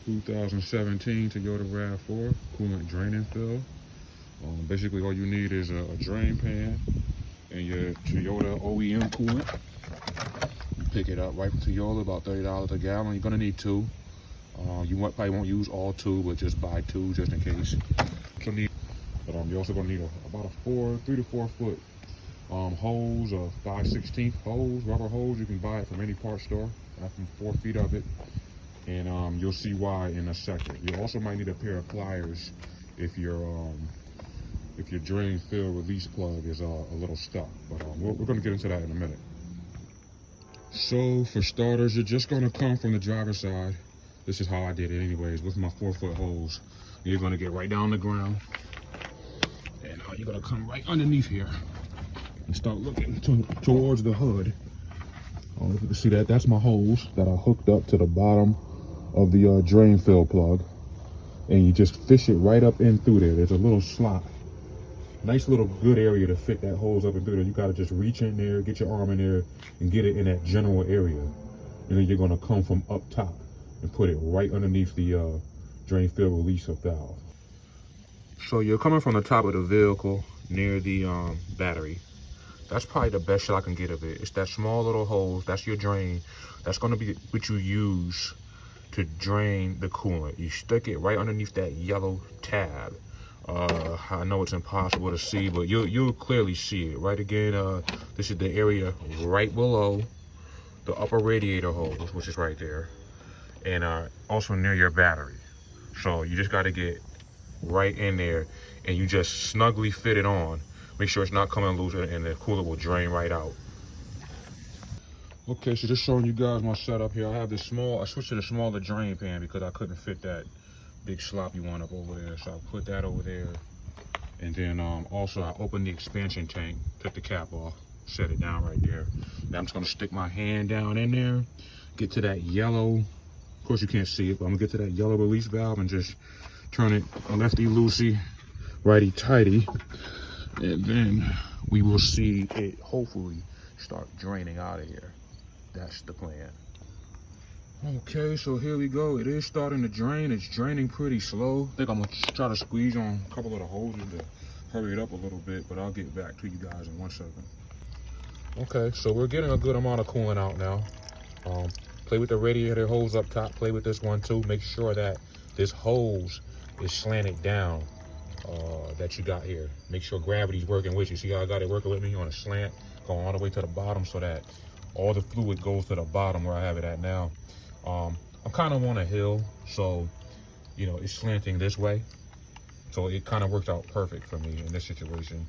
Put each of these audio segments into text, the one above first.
2017 Toyota RAV4 coolant draining fill. Basically, all you need is a drain pan and your Toyota OEM coolant. You pick it up right from Toyota, about $30 a gallon. You're gonna need two. You probably won't use all two, but just buy two just in case. You're also gonna need about a 3 to 4 foot hose, a 5/16 hose, rubber hose. You can buy it from any parts store, from 4 feet of it, and you'll see why in a second. You also might need a pair of pliers if your drain fill release plug is a little stuck. But we're gonna get into that in a minute. So for starters, you're just gonna come from the driver's side. This is how I did it anyways, with my 4-foot hose. You're gonna get right down the ground, and you're gonna come right underneath here and start looking towards the hood. If you can see that, that's my hose that I hooked up to the bottom of the drain fill plug. And you just fish it right up in through there. There's a little slot. Nice little good area to fit that hose up and through there. You gotta just reach in there, get your arm in there, and get it in that general area. And then you're gonna come from up top and put it right underneath the drain fill release valve. So you're coming from the top of the vehicle near the battery. That's probably the best shot I can get of it. It's that small little hose, that's your drain. That's gonna be what you use to drain the coolant. You stick it right underneath that yellow tab. I know it's impossible to see, but you'll clearly see it. Right again, this is the area right below the upper radiator hose, which is right there. And also near your battery. So you just gotta get right in there and you just snugly fit it on. Make sure it's not coming loose and the coolant will drain right out. Okay, so just showing you guys my setup here. I have this I switched to the smaller drain pan because I couldn't fit that big sloppy one up over there. So I put that over there. And then also I opened the expansion tank, took the cap off, set it down right there. Now I'm just gonna stick my hand down in there, get to that yellow, of course you can't see it, but I'm gonna get to that yellow release valve and just turn it lefty-loosey, righty-tighty. And then we will see it hopefully start draining out of here. That's the plan. Okay, so here we go. It is starting to drain. It's draining pretty slow. I think I'm gonna try to squeeze on a couple of the hoses to hurry it up a little bit, but I'll get back to you guys in 1 second. Okay, so we're getting a good amount of coolant out now. Play with the radiator hose up top. Play with this one too. Make sure that this hose is slanted down. That you got here. Make sure gravity's working with you. See how I got it working with me on a slant, going all the way to the bottom so that all the fluid goes to the bottom where I have it at now. I'm kind of on a hill, so you know it's slanting this way, so it kind of works out perfect for me in this situation.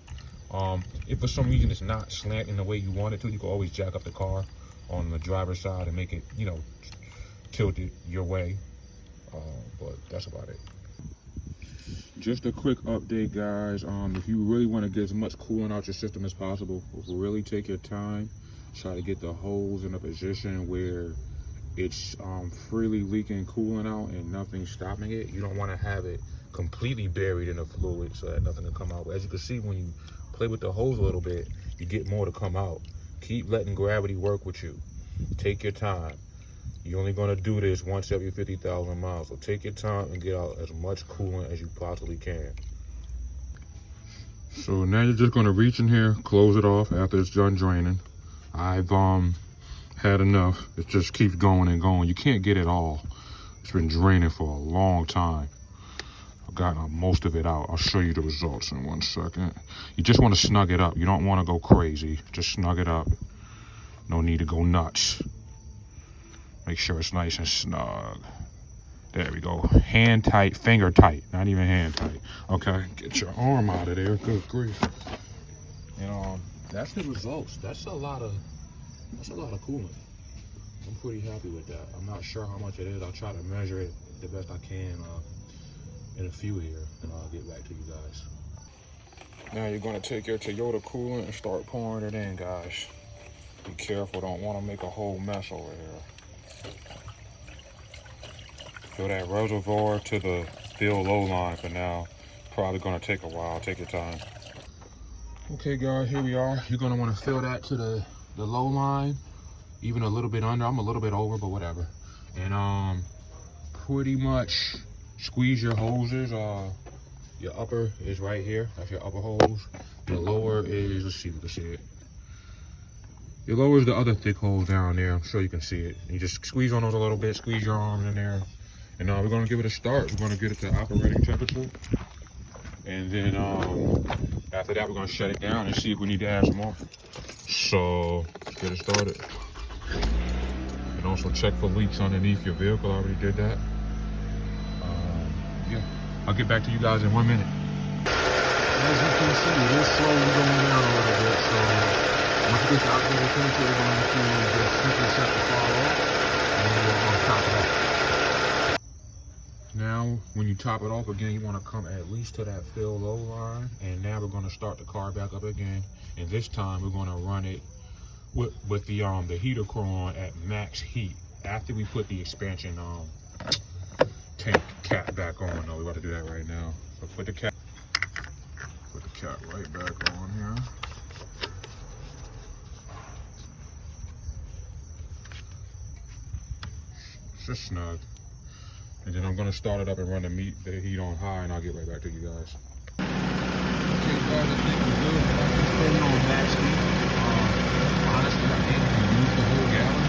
If for some reason it's not slanting the way you want it to, you can always jack up the car on the driver's side and make it, you know, tilted your way. But that's about it. Just a quick update, guys. If you really want to get as much coolant out your system as possible, really take your time. Try to get the hose in a position where it's freely leaking coolant out and nothing's stopping it. You don't want to have it completely buried in the fluid so that nothing can come out. But as you can see, when you play with the hose a little bit, you get more to come out. Keep letting gravity work with you. Take your time. You're only going to do this once every 50,000 miles. So take your time and get out as much coolant as you possibly can. So now you're just going to reach in here, close it off after it's done draining. I've had enough. It just keeps going and going. You can't get it all. It's been draining for a long time. I've gotten most of it out. I'll show you the results in 1 second. You just want to snug it up. You don't want to go crazy. Just snug it up. No need to go nuts. Make sure it's nice and snug. There we go. Hand tight, finger tight. Not even hand tight. Okay, get your arm out of there. Good grief. And that's the results. That's a lot of coolant. I'm pretty happy with that. I'm not sure how much it is. I'll try to measure it the best I can in a few here, and I'll get back to you guys. Now you're gonna take your Toyota coolant and start pouring it in, guys. Be careful, don't want to make a whole mess over here. Fill that reservoir to the fill low line for now. Probably gonna take a while, take your time. Okay guys, here we are. You're gonna wanna fill that to the low line, even a little bit under. I'm a little bit over, but whatever. And pretty much squeeze your hoses. Your upper is right here. That's your upper hose. Your lower is, let's see if we can see it. Your lower is the other thick hose down there. I'm sure you can see it. You just squeeze on those a little bit, squeeze your arms in there. And we're gonna give it a start. We're gonna get it to operating temperature. And then after that, we're gonna shut it down and see if we need to add some more. So let's get it started. And also check for leaks underneath your vehicle. I already did that. Yeah, I'll get back to you guys in 1 minute. As you can see, it is slowly going down a little bit. So once it gets to operating temperature, we're going to just simply set the car off, and then we're going to top it off. Now, when you top it off again, you want to come at least to that fill low line, and now we're going to start the car back up again. And this time, we're going to run it with the heater core on at max heat after we put the expansion tank cap back on. No, we're about to do that right now. So put the cap right back on here. It's just snug. And then I'm gonna start it up and run the heat on high, and I'll get right back to you guys. Okay guys, I think we're good. Just put it on max heat. Honestly, I think we used the whole gallon.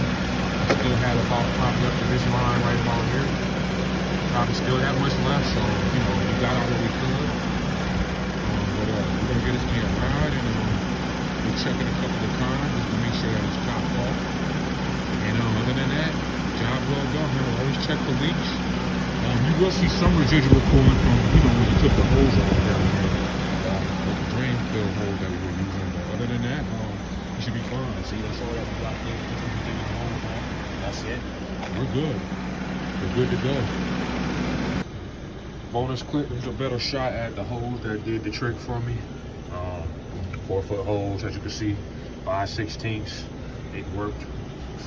I still had about probably up to this line right about here. Probably still that much left, so you know, we got out what we could. But we're gonna get this thing right, and we'll check it a couple of times just to make sure that it's topped off. And other than that, job well done. Remember, always check for leaks. You will see some residual coolant from, you know, when you took the hose off down here, the drain fill hose that we were using. But other than that, you should be fine. See, that's all that we got there. Just when you take the hose off, that's it. We're good. We're good to go. Bonus clip, here's a better shot at the hose that did the trick for me. 4-foot hose, as you can see, 5/16. It worked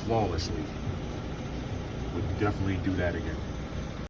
flawlessly. Would definitely do that again.